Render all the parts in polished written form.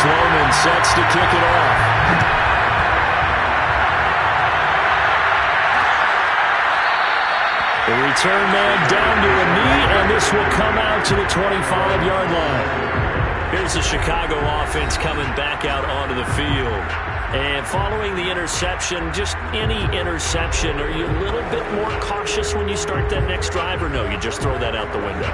Sloman sets to kick it off. The return man down to a knee, and this will come out to the 25-yard line. Here's the Chicago offense coming back out onto the field. And following the interception, just any interception, are you a little bit more cautious when you start that next drive, or no, you just throw that out the window?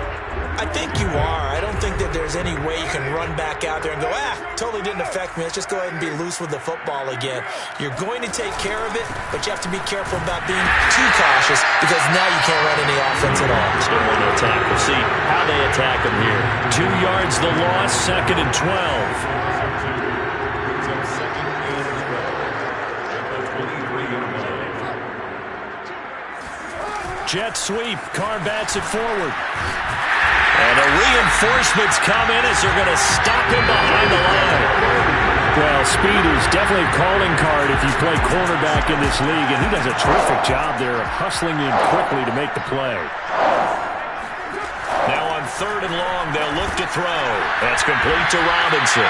I think you are. I don't think that there's any way you can run back out there and go, totally didn't affect me. Let's just go ahead and be loose with the football again. You're going to take care of it, but you have to be careful about being too cautious because now you can't run any offense at all. Still want to attack. We'll see how they attack them here. 2 yards the loss, 2nd and 12. Jet sweep. Carr bats it forward. And the reinforcements come in as they're going to stop him behind the line. Well, speed is definitely a calling card if you play cornerback in this league, and he does a terrific job there of hustling in quickly to make the play. Now on 3rd and long, they'll look to throw. That's complete to Robinson.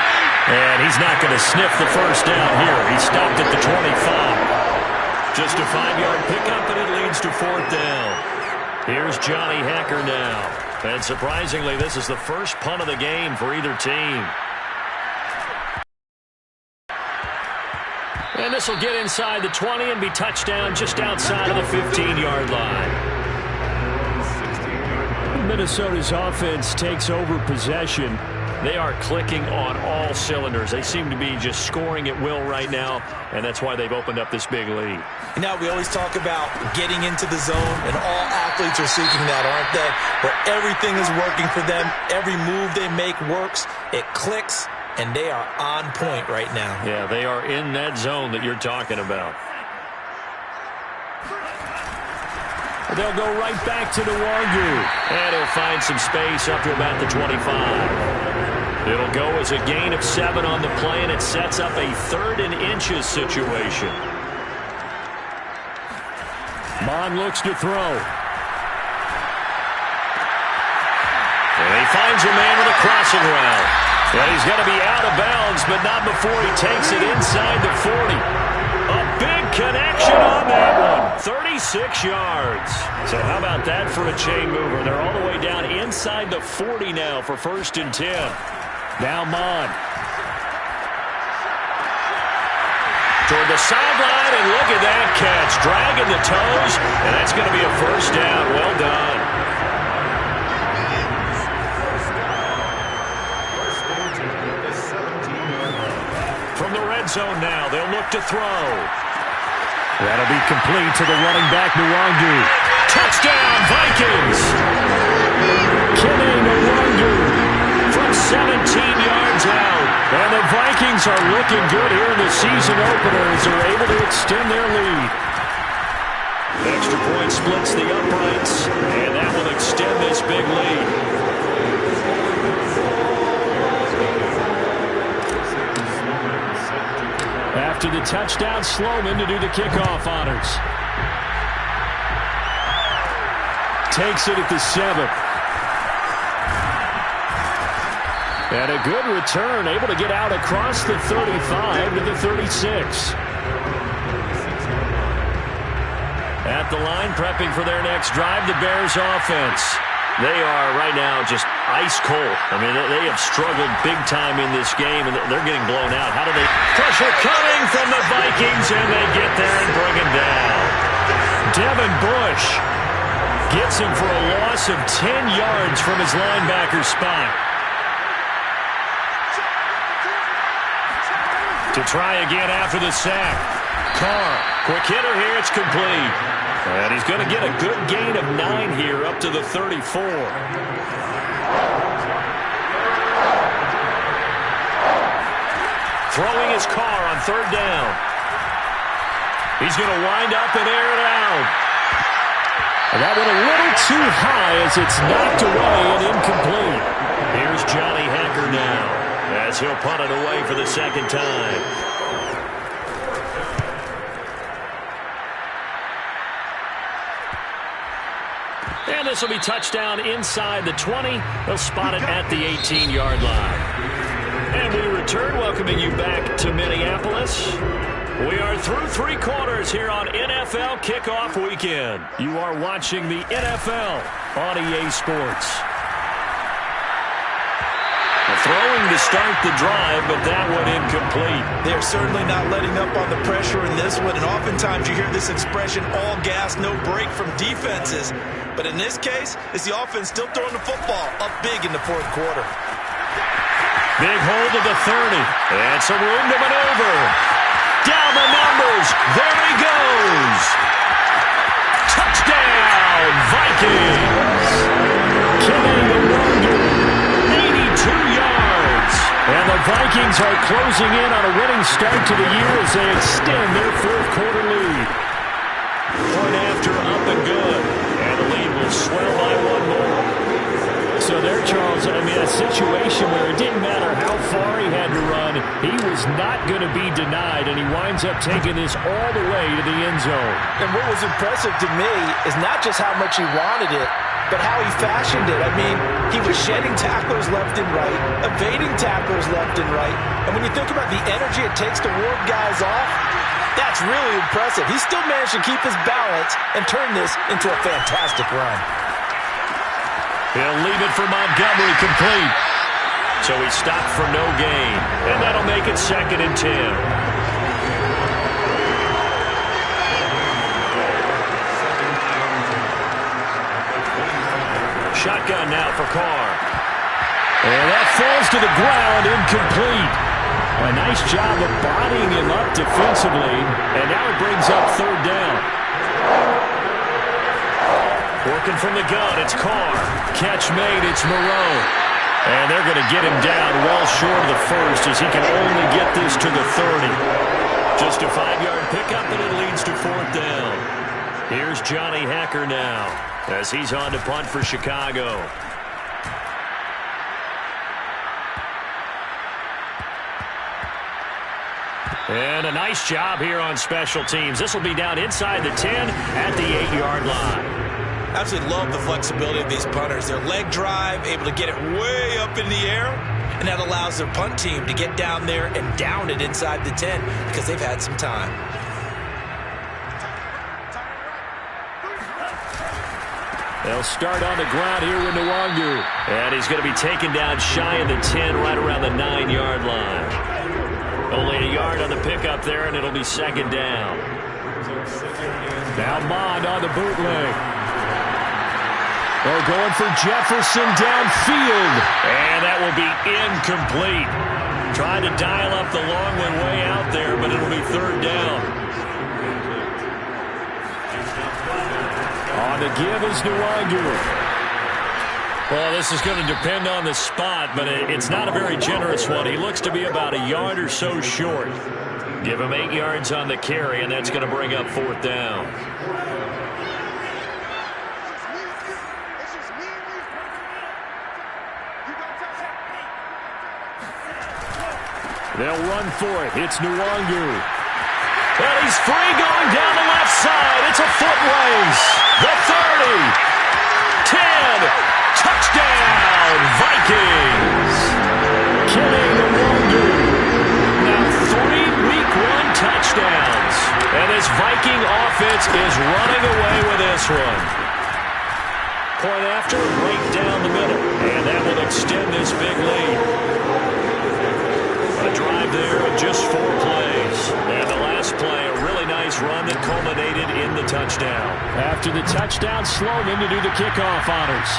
And he's not going to sniff the first down here. He stopped at the 25. Just a 5-yard pickup, and it leads to 4th down. Here's Johnny Hekker now. And surprisingly, this is the first punt of the game for either team. And this will get inside the 20 and be touchdown just outside of the 15-yard line. Minnesota's offense takes over possession. They are clicking on all cylinders. They seem to be just scoring at will right now, and that's why they've opened up this big lead. You know, we always talk about getting into the zone, and all athletes are seeking that, aren't they? Where everything is working for them, every move they make works, it clicks, and they are on point right now. Yeah, they are in that zone that you're talking about. They'll go right back to Nwangu, and he'll find some space up to about the 25. It'll go as a gain of 7 on the play, and it sets up a 3rd and inches situation. Mond looks to throw. And he finds a man with a crossing route. Well, he's going to be out of bounds, but not before he takes it inside the 40. A big connection on that one. 36 yards. So how about that for a chain mover? They're all the way down inside the 40 now for 1st and 10. Now Mond. Toward the sideline, and look at that catch. Dragging the toes, and that's going to be a 1st down. Well done. From the red zone now, they'll look to throw. That'll be complete to the running back, Nwangu. Touchdown, Vikings! Kenny Nwangu from 17 yards out. And the Vikings are looking good here in the season opener as they're able to extend their lead. Extra point splits the uprights, and that will extend this big lead. After the touchdown, Sloman to do the kickoff honors. Takes it at the 7. And a good return, able to get out across the 35 to the 36. At the line, prepping for their next drive, the Bears offense. They are right now just ice cold. I mean, they have struggled big time in this game, and they're getting blown out. How do they? Pressure coming from the Vikings, and they get there and bring him down. Devin Bush gets him for a loss of 10 yards from his linebacker spot. To try again after the sack. Carr, quick hitter here, it's complete. And he's going to get a good gain of 9 here up to the 34. Throwing his Carr on 3rd down. He's going to wind up and air it out. And that went a little too high as it's knocked away and incomplete. Here's Johnny Hekker now as he'll punt it away for the 2nd time. And this will be touchdown inside the 20. They'll spot it at the 18-yard line. And we return, welcoming you back to Minneapolis. We are through three quarters here on NFL Kickoff Weekend. You are watching the NFL on EA Sports. Throwing to start the drive, but that one incomplete. They're certainly not letting up on the pressure in this one, and oftentimes you hear this expression, all gas, no break from defenses. But in this case, it's the offense still throwing the football up big in the fourth quarter. Big hold of the 30, and some room to maneuver. Down the numbers, there he goes. Touchdown, Vikings. Kenny Nwangwu, 82 yards. And the Vikings are closing in on a winning start to the year as they extend their fourth quarter lead. Point after, up and good. And the lead will swell by one more. So there, Charles, I mean, a situation where it didn't matter how far he had to run, he was not going to be denied, and he winds up taking this all the way to the end zone. And what was impressive to me is not just how much he wanted it, but how he fashioned it. I mean, he was shedding tacklers left and right, evading tacklers left and right. And when you think about the energy it takes to ward guys off, that's really impressive. He still managed to keep his balance and turn this into a fantastic run. He'll leave it for Montgomery complete. So he stopped for no gain. And that'll make it 2nd and 10. Shotgun now for Carr. And that falls to the ground, incomplete. A nice job of bodying him up defensively. And now it brings up 3rd down. Working from the gun, it's Carr. Catch made, it's Moreau. And they're going to get him down well short of the first as he can only get this to the 30. Just a 5-yard pickup, and it leads to 4th down. Here's Johnny Hacker now as he's on to punt for Chicago. And a nice job here on special teams. This will be down inside the 10 at the 8-yard line. Absolutely love the flexibility of these punters. Their leg drive, able to get it way up in the air, and that allows their punt team to get down there and down it inside the 10 because they've had some time. They'll start on the ground here with Nwangwu. And he's going to be taken down shy of the 10, right around the 9-yard line. Only a yard on the pickup there, and it'll be 2nd down. Now Mond on the bootleg. They're going for Jefferson downfield. And that will be incomplete. Trying to dial up the long one way out there, but it'll be 3rd down. On the give is Nwangwu. Well, this is going to depend on the spot, but it's not a very generous one. He looks to be about a yard or so short. Give him 8 yards on the carry, and that's going to bring up 4th down. They'll run for it. It's Nwangwu. And he's free going down the left side. It's a foot race. The 30. 10. Touchdown, Vikings. Kenny Nwangwu. Now 3 Week 1 touchdowns. And this Viking offense is running away with this one. Point after, right down the middle. And that will extend this big lead. A drive there of just 4 plays. And the last play, a really nice run that culminated in the touchdown. After the touchdown, Sloman to do the kickoff honors.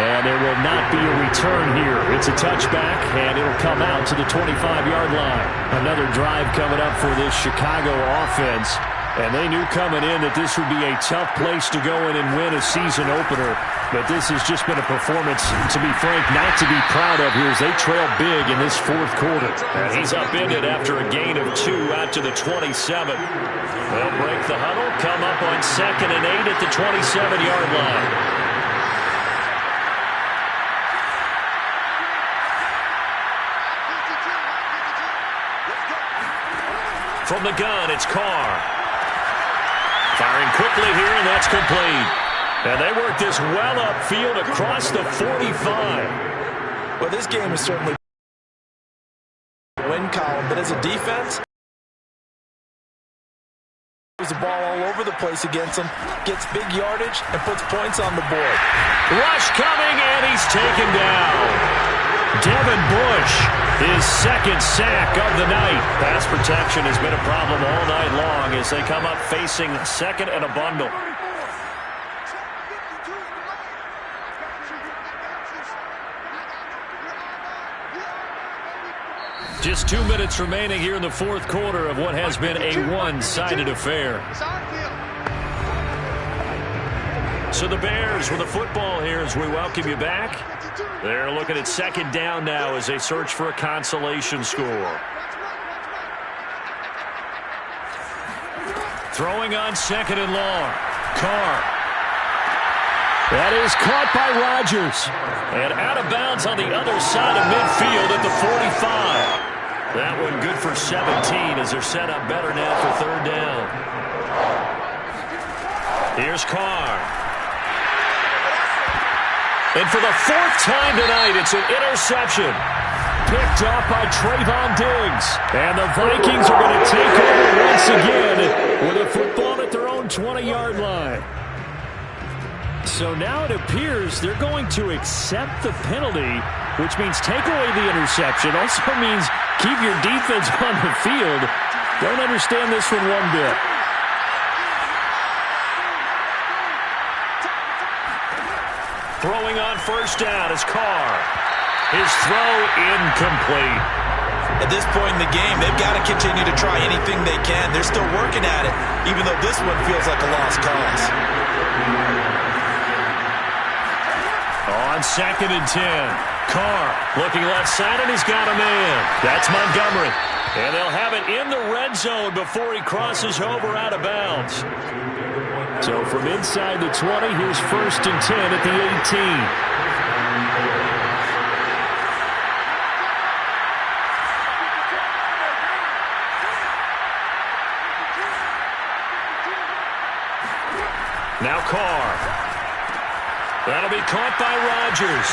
And there will not be a return here. It's a touchback, and it'll come out to the 25-yard line. Another drive coming up for this Chicago offense. And they knew coming in that this would be a tough place to go in and win a season opener. But this has just been a performance, to be frank, not to be proud of here as they trail big in this 4th quarter. And he's upended after a gain of 2 out to the 27. They'll break the huddle, come up on 2nd and 8 at the 27-yard line. From the gun, it's Carr. Firing quickly here, and that's complete. And they work this well upfield across the 45. Well, this game is certainly a win column, but as a defense, the ball all over the place against him, gets big yardage, and puts points on the board. Rush coming, and he's taken down. Devin Bush, his second sack of the night. Pass protection has been a problem all night long as they come up facing second and a bundle. Just 2 minutes remaining here in the fourth quarter of what has been a one-sided affair. So the Bears with the football here as we welcome you back. They're looking at second down now as they search for a consolation score. Throwing on second and long. Carr. That is caught by Rodgers. And out of bounds on the other side of midfield at the 45. That one good for 17 as they're set up better now for third down. Here's Carr. And for the fourth time tonight, it's an interception. Picked off by Trayvon Diggs. And the Vikings are going to take over once again with a football at their own 20-yard line. So now it appears they're going to accept the penalty, which means take away the interception. Also means keep your defense on the field. Don't understand this one one bit. Throwing on first down is Carr. His throw incomplete. At this point in the game, they've got to continue to try anything they can. They're still working at it, even though this one feels like a lost cause. On second and 10, Carr looking left side, and he's got a man. That's Montgomery. And they'll have it in the red zone before he crosses over out of bounds. So from inside the 20, here's first and 10 at the 18. Now Carr. That'll be caught by Rodgers.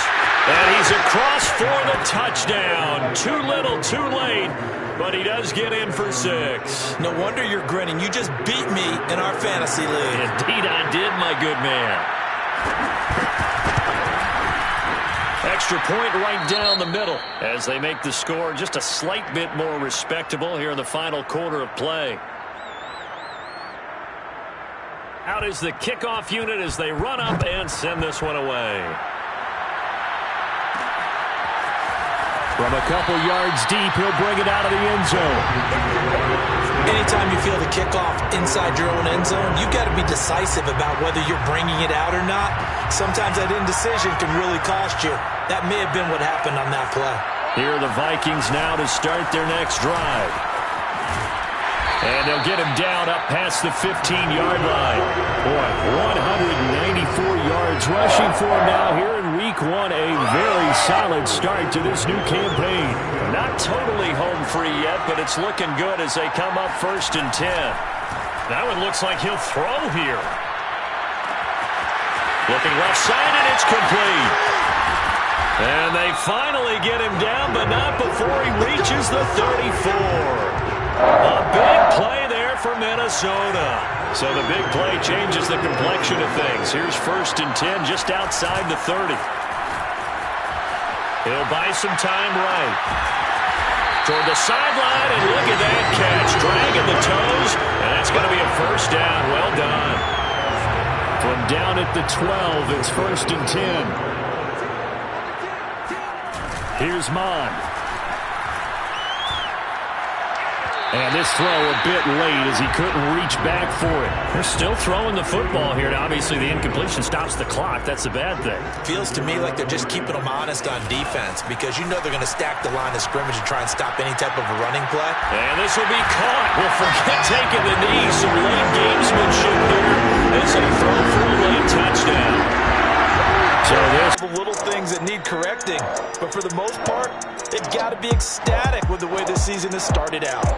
And he's across for the touchdown. Too little, too late. But he does get in for 6. No wonder you're grinning. You just beat me in our fantasy league. Indeed I did, my good man. Extra point right down the middle as they make the score just a slight bit more respectable here in the final quarter of play. Out is the kickoff unit as they run up and send this one away. From a couple yards deep, he'll bring it out of the end zone. Anytime you feel the kickoff inside your own end zone, you've got to be decisive about whether you're bringing it out or not. Sometimes that indecision can really cost you. That may have been what happened on that play. Here are the Vikings now to start their next drive. And they'll get him down up past the 15-yard line. Boy, 194 yards rushing for him now here in week 1. A very solid start to this new campaign. Not totally home free yet, but it's looking good as they come up first and 10. That one looks like he'll throw here. Looking left side, and it's complete. And they finally get him down, but not before he reaches the 34. A big play there for Minnesota. So the big play changes the complexion of things. Here's first and 10 just outside the 30. He'll buy some time right. Toward the sideline, and look at that catch. Dragging the toes, and that's going to be a first down. Well done. From down at the 12, it's first and 10. Here's Mon. And this throw a bit late as he couldn't reach back for it. They're still throwing the football here. Now, obviously, the incompletion stops the clock. That's the bad thing. Feels to me like they're just keeping them honest on defense because you know they're going to stack the line of scrimmage and try and stop any type of a running play. And this will be caught. We'll forget taking the knee. Some late gamesmanship here as they throw for a late touchdown. So there's the little things that need correcting. But for the most part, they've got to be ecstatic with the way this season has started out.